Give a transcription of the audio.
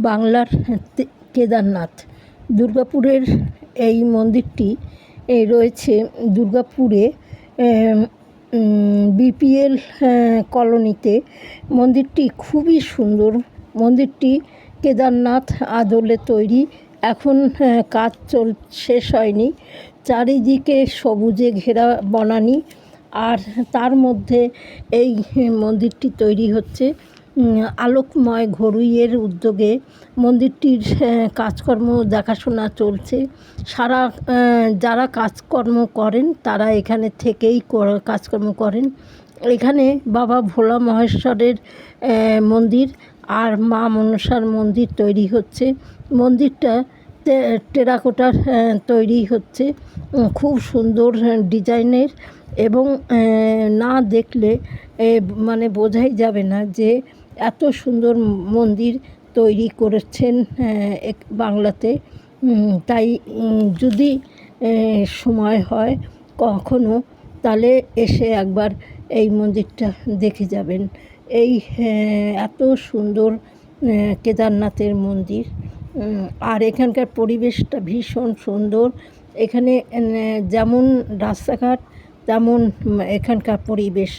বাংলার কেদারনাথ দুর্গাপুরের এই মন্দিরটি রয়েছে দুর্গাপুরে বিপিএল কলোনিতে। মন্দিরটি খুবই সুন্দর। মন্দিরটি কেদারনাথ আদলে তৈরি। এখন কাজ শেষ হয়নি। চারিদিকে সবুজে ঘেরা বনানী, আর তার মধ্যে এই মন্দিরটি তৈরি হচ্ছে আলোকময় ঘড়ুইয়ের উদ্যোগে। মন্দিরটির কাজকর্ম দেখাশোনা চলছে। যারা কাজকর্ম করেন তারা এখানে থেকেই কাজকর্ম করেন। এখানে বাবা ভোলা মহেশ্বরের মন্দির আর মা মনসার মন্দির তৈরি হচ্ছে। মন্দিরটা টেরাকোটার তৈরি হচ্ছে, খুব সুন্দর ডিজাইনের, এবং না দেখলে মানে বোঝাই যাবে না যে এত সুন্দর মন্দির তৈরি করেছেন বাংলাতে। তাই যদি সময় হয় কখনো, তাহলে এসে একবার এই মন্দিরটা দেখে যাবেন। এই এত সুন্দর কেদারনাথের মন্দির, আর এখানকার পরিবেশটা ভীষণ সুন্দর। এখানে যেমন রাস্তাঘাট তেমন এখানকার পরিবেশ।